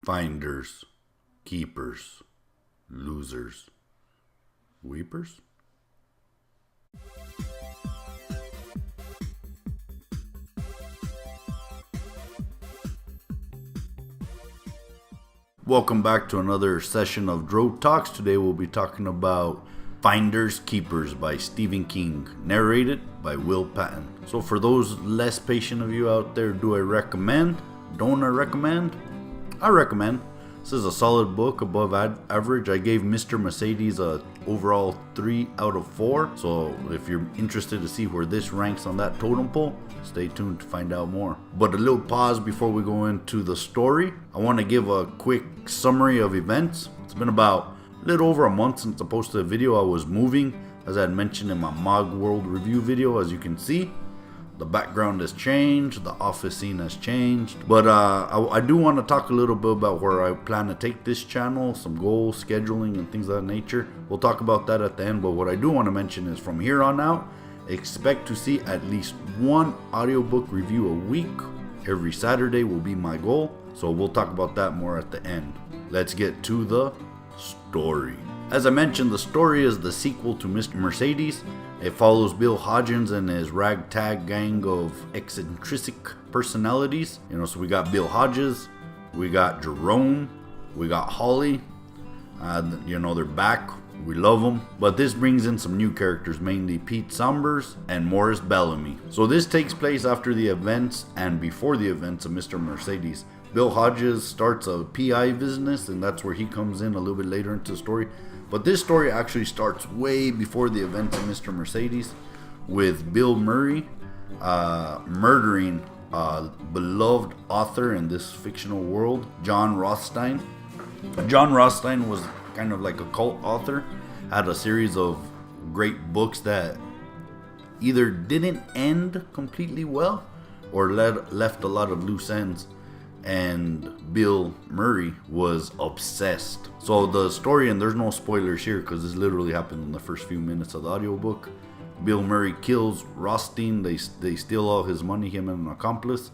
Finders, keepers, losers, weepers. Welcome back to another session of Dro Talks. Today we'll be talking about Finders Keepers by Stephen King, narrated by Will Patton. So for those less patient of you out there, do I recommend? Don't I recommend? I recommend. This is a solid book, above average. I gave Mr. Mercedes a overall 3 out of 4. So if you're interested to see where this ranks on that totem pole, stay tuned to find out more. But a little pause before we go into the story. I want to give a quick summary of events. It's been about a little over a month since I posted a video. I was moving, as I had mentioned in my Mog World review video. As you can see, the background has changed, the office scene has changed. But I do want to talk a little bit about where I plan to take this channel, some goals, scheduling, and things of that nature. We'll talk about that at the end. But what I do want to mention is from here on out, expect to see at least one audiobook review a week. Every Saturday will be my goal. So we'll talk about that more at the end. Let's get to the story. As I mentioned, the story is the sequel to Mr. Mercedes. It follows Bill Hodgins and his ragtag gang of eccentric personalities. So we got Bill Hodges, we got Jerome, we got Holly. They're back. We love them. But this brings in some new characters, mainly Pete Saunders and Morris Bellamy. So this takes place after the events and before the events of Mr. Mercedes. Bill Hodges starts a PI business, and that's where he comes in a little bit later into the story. But this story actually starts way before the events of Mr. Mercedes, with Bill Murray murdering a beloved author in this fictional world, John Rothstein. John Rothstein was kind of like a cult author, had a series of great books that either didn't end completely well or left a lot of loose ends. And Bill Murray was obsessed. So the story, and there's no spoilers here because this literally happened in the first few minutes of the audiobook. Bill Murray kills Rothstein. They steal all his money, him and an accomplice.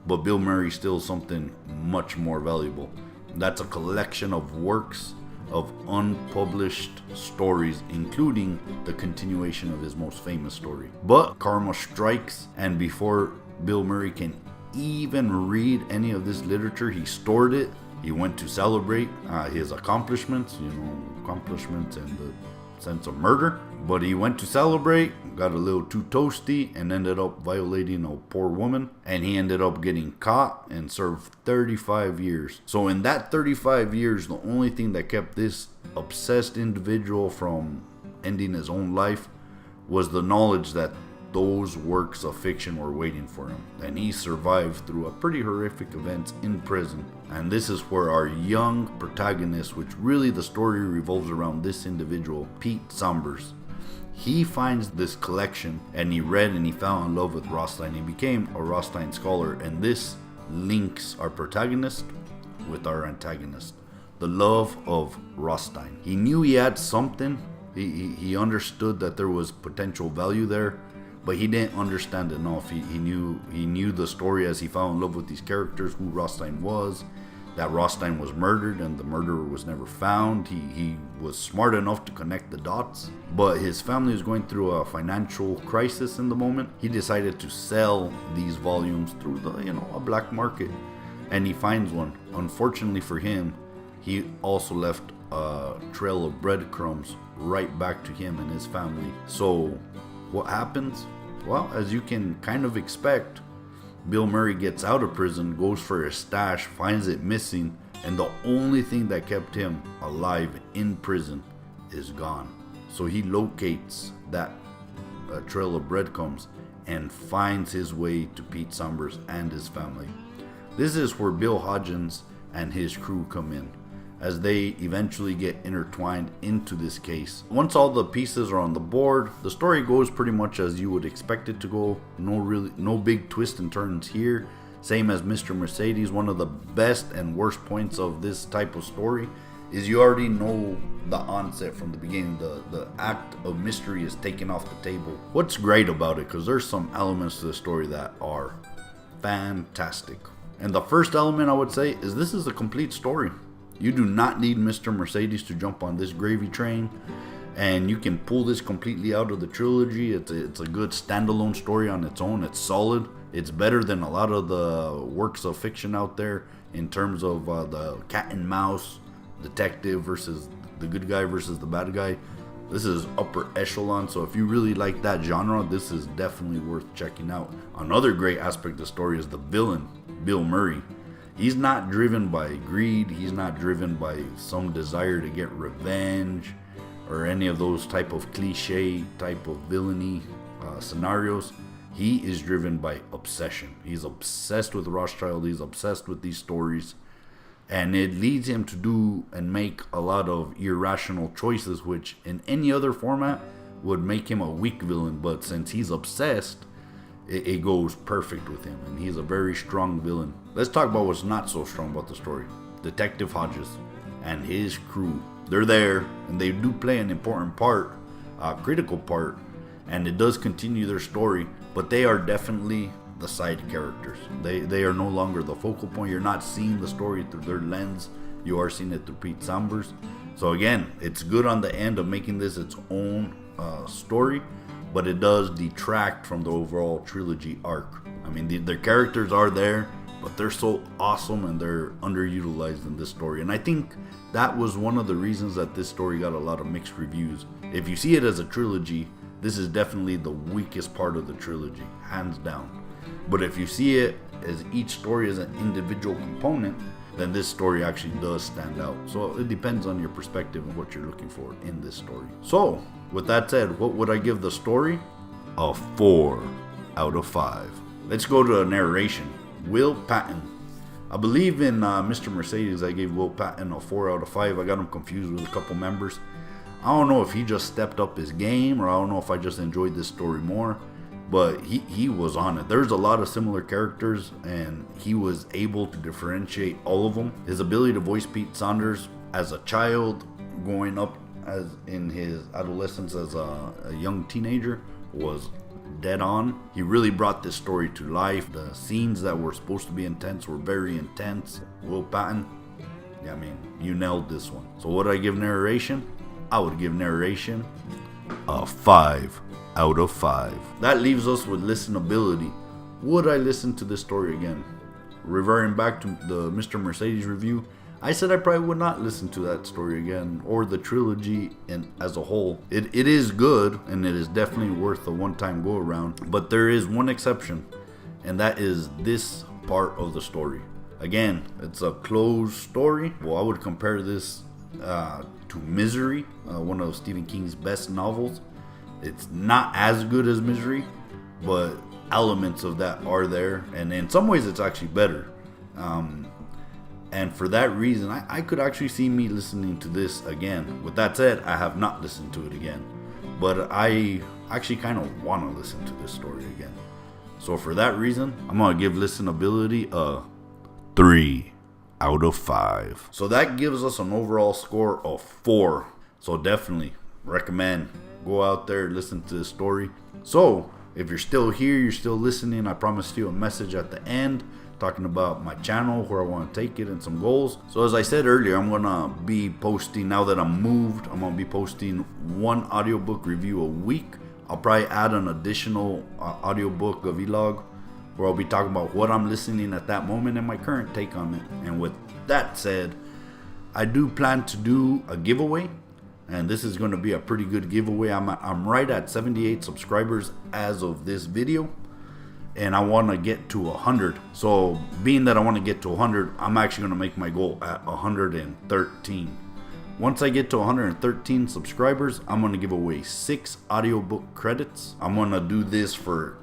But Bill Murray steals something much more valuable. That's a collection of works of unpublished stories, including the continuation of his most famous story. But karma strikes, and before Bill Murray can even read any of this literature, he stored it. He went to celebrate his accomplishments, accomplishments in the sense of murder. But he went to celebrate, got a little too toasty, and ended up violating a poor woman. And he ended up getting caught and served 35 years. So in that 35 years, the only thing that kept this obsessed individual from ending his own life was the knowledge that those works of fiction were waiting for him. And he survived through a pretty horrific events in prison. And this is where our young protagonist, which really the story revolves around this individual, Pete Saunders. He finds this collection, and he read and he fell in love with Rothstein. He became a Rothstein scholar, and this links our protagonist with our antagonist. The love of Rothstein. He knew he had something. He understood that there was potential value there, but he didn't understand enough. He knew the story as he fell in love with these characters, who Rothstein was, that Rothstein was murdered and the murderer was never found. He was smart enough to connect the dots, but his family was going through a financial crisis in the moment. He decided to sell these volumes through a black market, and he finds one. Unfortunately for him, he also left a trail of breadcrumbs right back to him and his family. So what happens? Well, as you can kind of expect, Bill Murray gets out of prison, goes for his stash, finds it missing, and the only thing that kept him alive in prison is gone. So he locates that trail of breadcrumbs and finds his way to Pete Saunders and his family. This is where Bill Hodgins and his crew come in, as they eventually get intertwined into this case. Once all the pieces are on the board, the story goes pretty much as you would expect it to go. No big twists and turns here. Same as Mr. Mercedes. One of the best and worst points of this type of story is you already know the onset from the beginning. The act of mystery is taken off the table. What's great about it, because there's some elements to the story that are fantastic. And the first element I would say is this is a complete story. You do not need Mr. Mercedes to jump on this gravy train, and you can pull this completely out of the trilogy. It's a good standalone story on its own. It's solid. It's better than a lot of the works of fiction out there in terms of the cat and mouse detective versus the good guy versus the bad guy. This is upper echelon, so if you really like that genre, this is definitely worth checking out. Another great aspect of the story is the villain, Bill Murray. He's not driven by greed. He's not driven by some desire to get revenge or any of those type of cliche type of villainy scenarios. He is driven by obsession. He's obsessed with Rothschild. He's obsessed with these stories. And it leads him to do and make a lot of irrational choices, which in any other format would make him a weak villain. But since he's obsessed, it goes perfect with him. And he's a very strong villain. Let's talk about what's not so strong about the story. Detective Hodges and his crew. They're there, and they do play an important part, a critical part, and it does continue their story, but they are definitely the side characters. They are no longer the focal point. You're not seeing the story through their lens. You are seeing it through Pete Sambers. So again, it's good on the end of making this its own story, but it does detract from the overall trilogy arc. I mean, their characters are there, but they're so awesome and they're underutilized in this story. And I think that was one of the reasons that this story got a lot of mixed reviews. If you see it as a trilogy, this is definitely the weakest part of the trilogy, hands down. But if you see it as each story as an individual component, then this story actually does stand out. So it depends on your perspective and what you're looking for in this story. So with that said, what would I give the story? A 4 out of 5. Let's go to a narration. Will Patton. I believe in Mr. Mercedes, I gave Will Patton a 4 out of 5. I got him confused with a couple members. I don't know if he just stepped up his game, or I don't know if I just enjoyed this story more, but he was on it. There's a lot of similar characters, and he was able to differentiate all of them. His ability to voice Pete Saunders as a child, growing up as in his adolescence as a young teenager, was dead on. He really brought this story to life. The scenes that were supposed to be intense were very intense. Will Patton, yeah, I mean, you nailed this one. So what do I give narration? I would give narration a 5 out of 5. That leaves us with listenability. Would I listen to this story again? Reverting back to the Mr. Mercedes review, I said I probably would not listen to that story again, or the trilogy as a whole. It is good, and it is definitely worth a one-time go-around, but there is one exception, and that is this part of the story. Again, it's a closed story. Well, I would compare this to Misery, one of Stephen King's best novels. It's not as good as Misery, but elements of that are there, and in some ways it's actually better. And for that reason, I could actually see me listening to this again. With that said, I have not listened to it again, but I actually kind of want to listen to this story again. So for that reason, I'm going to give listenability a 3 out of 5. So that gives us an overall score of 4. So definitely recommend go out there, listen to this story. So if you're still here, you're still listening, I promised you a message at the end talking about my channel, where I want to take it, and some goals. So as I said earlier, I'm gonna be posting, now that I'm moved, I'm gonna be posting one audiobook review a week. I'll probably add an additional audiobook, a vlog, where I'll be talking about what I'm listening at that moment and my current take on it. And with that said, I do plan to do a giveaway, and this is going to be a pretty good giveaway. I'm right at 78 subscribers as of this video, and I want to get to 100. So being that I want to get to 100, I'm actually going to make my goal at 113. Once I get to 113 subscribers, I'm going to give away 6 audiobook credits. I'm going to do this for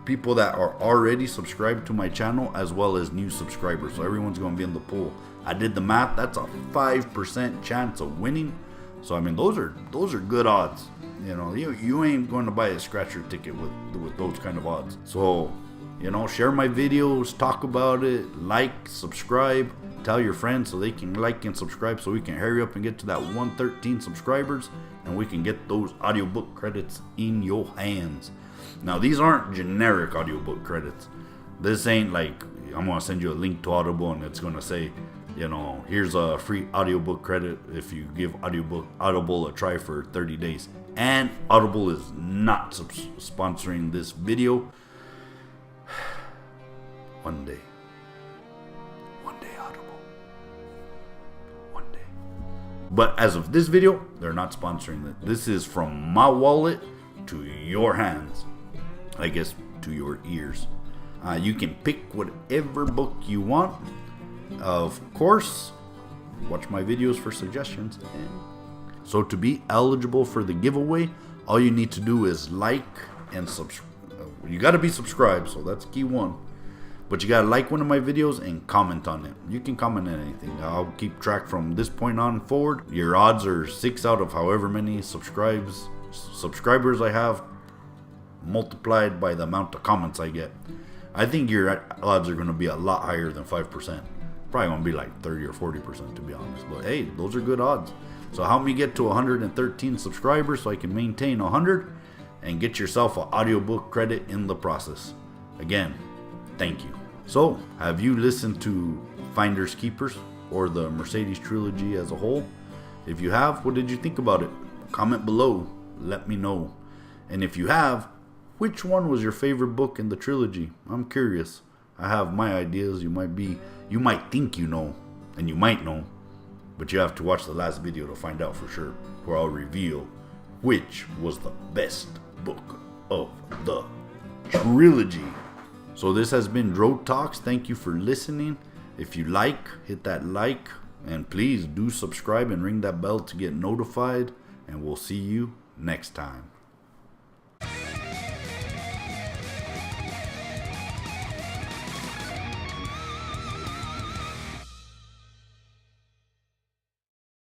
people that are already subscribed to my channel, as well as new subscribers. So everyone's going to be in the pool. I did the math. That's a 5% chance of winning. So I mean, those are good odds. You know, you ain't going to buy a scratcher ticket with those kind of odds. So, you know, share my videos, talk about it, like, subscribe, tell your friends so they can like and subscribe, so we can hurry up and get to that 113 subscribers, and we can get those audiobook credits in your hands. Now, these aren't generic audiobook credits. This ain't like I'm gonna send you a link to Audible and it's gonna say, you know, here's a free audiobook credit if you give Audible a try for 30 days. And Audible is not sponsoring this video. One day Audible. One day. But as of this video, they're not sponsoring it. This is from my wallet to your hands. I guess to your ears. You can pick whatever book you want. Of course, watch my videos for suggestions. So to be eligible for the giveaway, all you need to do is like and subscribe. You got to be subscribed, so that's key one. But you got to like one of my videos and comment on it. You can comment on anything. I'll keep track from this point on forward. Your odds are 6 out of however many subscribers I have, multiplied by the amount of comments I get. I think your odds are going to be a lot higher than 5%. Probably going to be like 30 or 40% to be honest. But hey, those are good odds. So help me get to 113 subscribers so I can maintain 100 and get yourself an audiobook credit in the process. Again, thank you. So, have you listened to Finders Keepers or the Mercedes trilogy as a whole? If you have, what did you think about it? Comment below. Let me know. And if you have, which one was your favorite book in the trilogy? I'm curious. I have my ideas. You might think you know, and you might know, but you have to watch the last video to find out for sure, where I'll reveal which was the best book of the trilogy. So this has been Dro Talks. Thank you for listening. If you like, hit that like, and please do subscribe and ring that bell to get notified, and we'll see you next time.